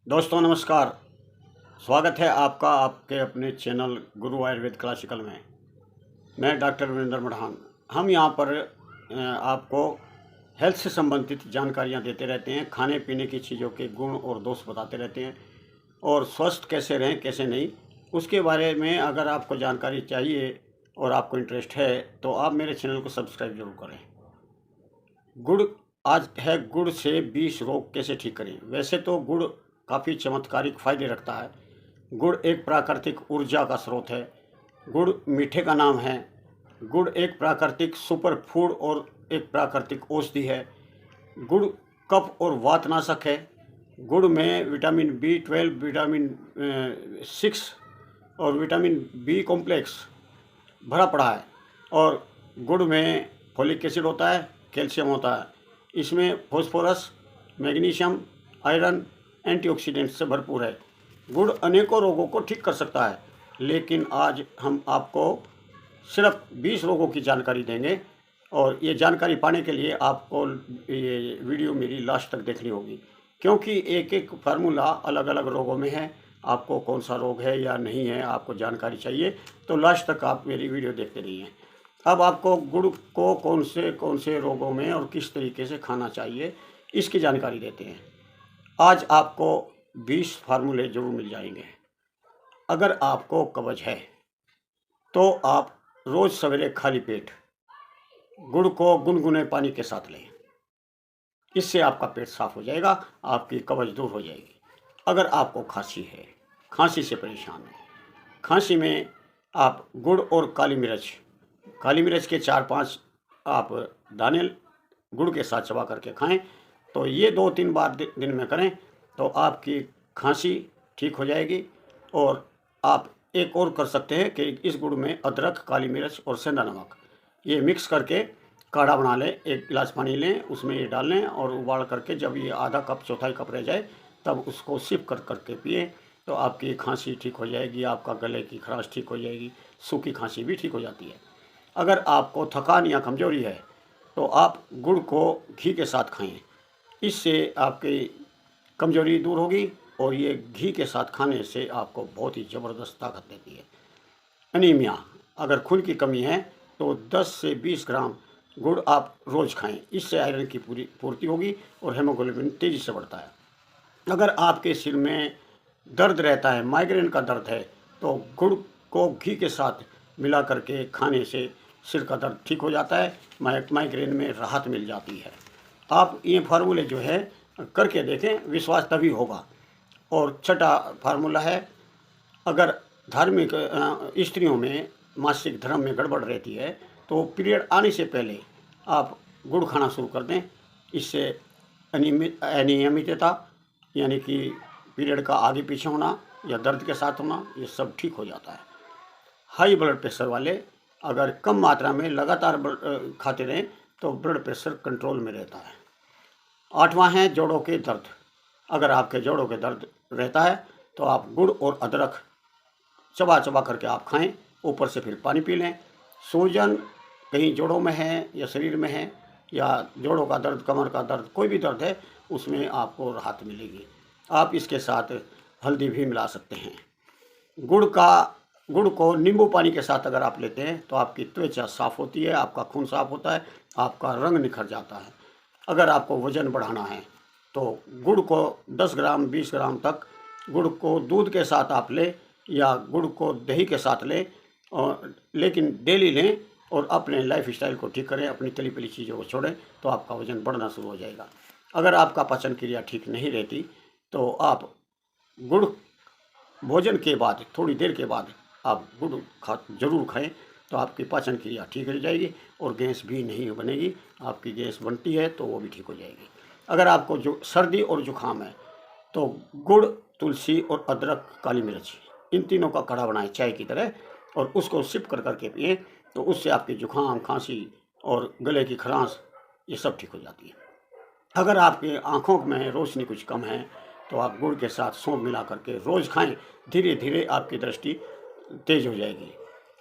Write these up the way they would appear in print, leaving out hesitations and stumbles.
दोस्तों नमस्कार। स्वागत है आपका आपके अपने चैनल गुरु आयुर्वेद क्लासिकल में। मैं डॉक्टर वीरेंद्र मढ़ान। हम यहाँ पर आपको हेल्थ से संबंधित जानकारियाँ देते रहते हैं, खाने पीने की चीज़ों के गुण और दोष बताते रहते हैं और स्वस्थ कैसे रहें कैसे नहीं, उसके बारे में अगर आपको जानकारी चाहिए और आपको इंटरेस्ट है तो आप मेरे चैनल को सब्सक्राइब जरूर करें। गुड़ आज है, गुड़ से 20 रोग कैसे ठीक करें। वैसे तो गुड़ काफ़ी चमत्कारिक फायदे रखता है। गुड़ एक प्राकृतिक ऊर्जा का स्रोत है। गुड़ मीठे का नाम है। गुड़ एक प्राकृतिक सुपर फूड और एक प्राकृतिक औषधि है। गुड़ कफ और वातनाशक है। गुड़ में विटामिन B12, विटामिन 6 और विटामिन B कॉम्प्लेक्स भरा पड़ा है। और गुड़ में फोलिक एसिड होता है, कैल्शियम होता है। इसमें फॉस्फोरस, मैग्नीशियम, आयरन, एंटीऑक्सीडेंट से भरपूर है। गुड़ अनेकों रोगों को ठीक कर सकता है, लेकिन आज हम आपको सिर्फ 20 रोगों की जानकारी देंगे और ये जानकारी पाने के लिए आपको ये वीडियो मेरी लास्ट तक देखनी होगी, क्योंकि एक एक फार्मूला अलग अलग रोगों में है। आपको कौन सा रोग है या नहीं है, आपको जानकारी चाहिए तो लास्ट तक आप मेरी वीडियो देखते रहिए। अब आपको गुड़ को कौन से रोगों में और किस तरीके से खाना चाहिए, इसकी जानकारी देते हैं। आज आपको 20 फार्मूले जरूर मिल जाएंगे। अगर आपको कब्ज है तो आप रोज़ सवेरे खाली पेट गुड़ को गुनगुने पानी के साथ लें। इससे आपका पेट साफ हो जाएगा, आपकी कब्ज दूर हो जाएगी। अगर आपको खांसी है, खांसी से परेशान है, खांसी में आप गुड़ और काली मिर्च के 4-5 आप दाने गुड़ के साथ चबा करके खाएं। तो ये 2-3 बार दिन में करें तो आपकी खांसी ठीक हो जाएगी। और आप एक और कर सकते हैं कि इस गुड़ में अदरक, काली मिर्च और सेंधा नमक ये मिक्स करके काढ़ा बना लें। 1 गिलास पानी लें, उसमें ये डाल लें और उबाल करके जब ये आधा कप चौथाई कप रह जाए तब उसको सिप कर करके पिए तो आपकी खांसी ठीक हो जाएगी, आपका गले की खराश ठीक हो जाएगी, सूखी खांसी भी ठीक हो जाती है। अगर आपको थकान या कमजोरी है तो आप गुड़ को घी के साथ खाएं। इससे आपकी कमजोरी दूर होगी और ये घी के साथ खाने से आपको बहुत ही ज़बरदस्त ताकत देती है। अनीमिया, अगर खून की कमी है तो 10 से 20 ग्राम गुड़ आप रोज़ खाएं। इससे आयरन की पूरी पूर्ति होगी और हेमोग्लोबिन तेज़ी से बढ़ता है। अगर आपके सिर में दर्द रहता है, माइग्रेन का दर्द है, तो गुड़ को घी के साथ मिला करके खाने से सिर का दर्द ठीक हो जाता है, माइग्रेन में राहत मिल जाती है। आप ये फार्मूले जो है करके देखें, विश्वास तभी होगा। और छठा फार्मूला है, अगर धार्मिक स्त्रियों में मासिक धर्म में गड़बड़ रहती है तो पीरियड आने से पहले आप गुड़ खाना शुरू कर दें। इससे अनियमितता यानी कि पीरियड का आगे पीछे होना या दर्द के साथ होना, ये सब ठीक हो जाता है। हाई ब्लड प्रेशर वाले अगर कम मात्रा में लगातार खाते रहें तो ब्लड प्रेशर कंट्रोल में रहता है। 8वां है जोड़ों के दर्द। अगर आपके जोड़ों के दर्द रहता है तो आप गुड़ और अदरक चबा चबा करके आप खाएं, ऊपर से फिर पानी पी लें। सूजन कहीं जोड़ों में है या शरीर में है या जोड़ों का दर्द, कमर का दर्द, कोई भी दर्द है, उसमें आपको राहत मिलेगी। आप इसके साथ हल्दी भी मिला सकते हैं। गुड़ को नींबू पानी के साथ अगर आप लेते हैं तो आपकी त्वचा साफ़ होती है, आपका खून साफ होता है, आपका रंग निखर जाता है। अगर आपको वज़न बढ़ाना है तो गुड़ को 10 ग्राम 20 ग्राम तक गुड़ को दूध के साथ आप लें या गुड़ को दही के साथ लें, और लेकिन डेली लें और अपने लाइफ स्टाइल को ठीक करें, अपनी तली पली चीज़ों को छोड़ें तो आपका वज़न बढ़ना शुरू हो जाएगा। अगर आपका पाचन क्रिया ठीक नहीं रहती तो आप गुड़ भोजन के बाद थोड़ी देर के बाद आप गुड़ जरूर खाएं तो आपकी पाचन क्रिया ठीक हो जाएगी और गैस भी नहीं बनेगी। आपकी गैस बनती है तो वो भी ठीक हो जाएगी। अगर आपको जो सर्दी और जुखाम है तो गुड़, तुलसी और अदरक, काली मिर्च, इन तीनों का काढ़ा बनाएं चाय की तरह और उसको सिप कर करके पिए तो उससे आपकी जुखाम, खांसी और गले की खराश ये सब ठीक हो जाती है। अगर आपके आँखों में रोशनी कुछ कम है तो आप गुड़ के साथ सौंफ मिला करके रोज़ खाएं, धीरे धीरे आपकी दृष्टि तेज हो जाएगी।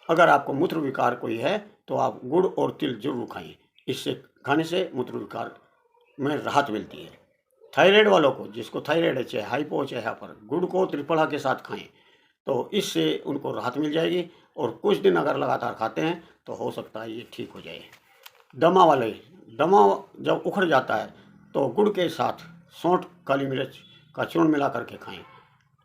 अगर आपको मूत्र विकार कोई है तो आप गुड़ और तिल जरूर खाएं। इससे खाने से मूत्र विकार में राहत मिलती है। थायराइड वालों को, जिसको थायराइड है, चाहे हाइपो चाहे हाइपर, गुड़ को त्रिफला के साथ खाएं, तो इससे उनको राहत मिल जाएगी। और कुछ दिन अगर लगातार खाते हैं तो हो सकता है ये ठीक हो जाए। दमा वाले, दमा जब उखड़ जाता है तो गुड़ के साथ सौंठ, काली मिर्च का चूर्ण मिला करके खाएं।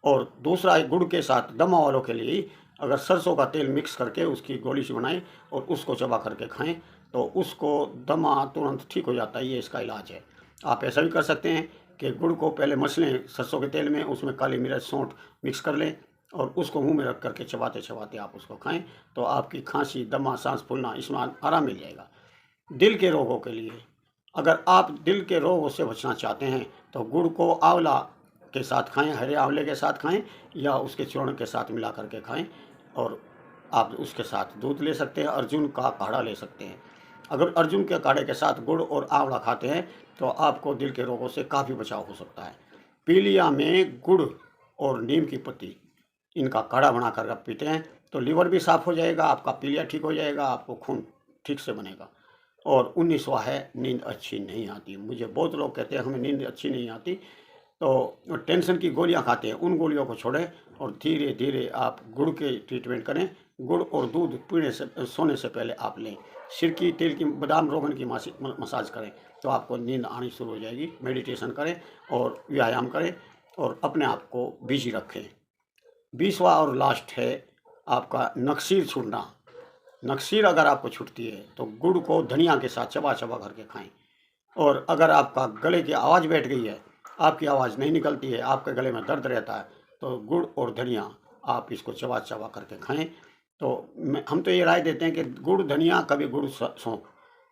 और दूसरा है, गुड़ के साथ दमा वालों के लिए अगर सरसों का तेल मिक्स करके उसकी गोली सी बनाएं और उसको चबा करके खाएं तो उसको दमा तुरंत ठीक हो जाता है। ये इसका इलाज है। आप ऐसा भी कर सकते हैं कि गुड़ को पहले मस लें सरसों के तेल में, उसमें काली मिर्च, सौंठ मिक्स कर लें और उसको मुंह में रख करके चबाते चबाते आप उसको खाएं तो आपकी खांसी, दमा, सांस फूलना, इसमें आराम मिल जाएगा। दिल के रोगों के लिए, अगर आप दिल के रोगों से बचना चाहते हैं तो गुड़ को आंवला के साथ खाएं, हरे आंवले के साथ खाएं या उसके चूर्ण के साथ मिला करके खाएं। और आप उसके साथ दूध ले सकते हैं, अर्जुन का काढ़ा ले सकते हैं। अगर अर्जुन के काढ़े के साथ गुड़ और आंवला खाते हैं तो आपको दिल के रोगों से काफ़ी बचाव हो सकता है। पीलिया में गुड़ और नीम की पत्ती, इनका काढ़ा बना कर आप पीते हैं तो लीवर भी साफ़ हो जाएगा, आपका पीलिया ठीक हो जाएगा, आपको खून ठीक से बनेगा। और 19वां है, नींद अच्छी नहीं आती। मुझे बहुत लोग कहते हैं हमें नींद अच्छी नहीं आती, तो टेंशन की गोलियां खाते हैं, उन गोलियों को छोड़ें और धीरे धीरे आप गुड़ के ट्रीटमेंट करें। गुड़ और दूध पीने से, सोने से पहले आप लें। सिर की, तेल की, बादाम, रोगन की मसाज करें तो आपको नींद आनी शुरू हो जाएगी। मेडिटेशन करें और व्यायाम करें और अपने आप को बिजी रखें। 20वां और लास्ट है आपका नक्सीर छूटना। नक्सीर अगर आपको छूटती है तो गुड़ को धनिया के साथ चबा चबा करके खाएं। और अगर आपका गले की आवाज़ बैठ गई है, आपकी आवाज़ नहीं निकलती है, आपके गले में दर्द रहता है, तो गुड़ और धनिया आप इसको चबा चबा करके खाएं। तो हम तो ये राय देते हैं कि गुड़, धनिया, कभी गुड़, सौंफ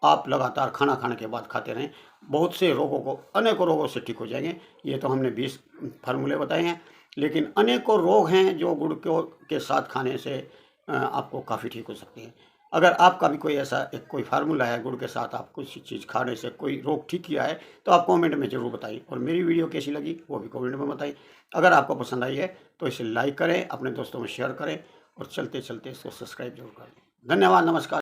आप लगातार खाना खाने के बाद खाते रहें। बहुत से रोगों को, अनेकों रोगों से ठीक हो जाएंगे। ये तो हमने 20 फार्मूले बताए हैं, लेकिन अनेकों रोग हैं जो गुड़ के साथ खाने से आपको काफ़ी ठीक हो सकते हैं। अगर आपका भी कोई ऐसा एक कोई फार्मूला है, गुड़ के साथ आप कुछ चीज़ खाने से कोई रोग ठीक किया है, तो आप कमेंट में ज़रूर बताइए। और मेरी वीडियो कैसी लगी वो भी कमेंट में बताइए। अगर आपको पसंद आई है तो इसे लाइक करें, अपने दोस्तों में शेयर करें और चलते चलते इसको सब्सक्राइब जरूर करें। धन्यवाद, नमस्कार।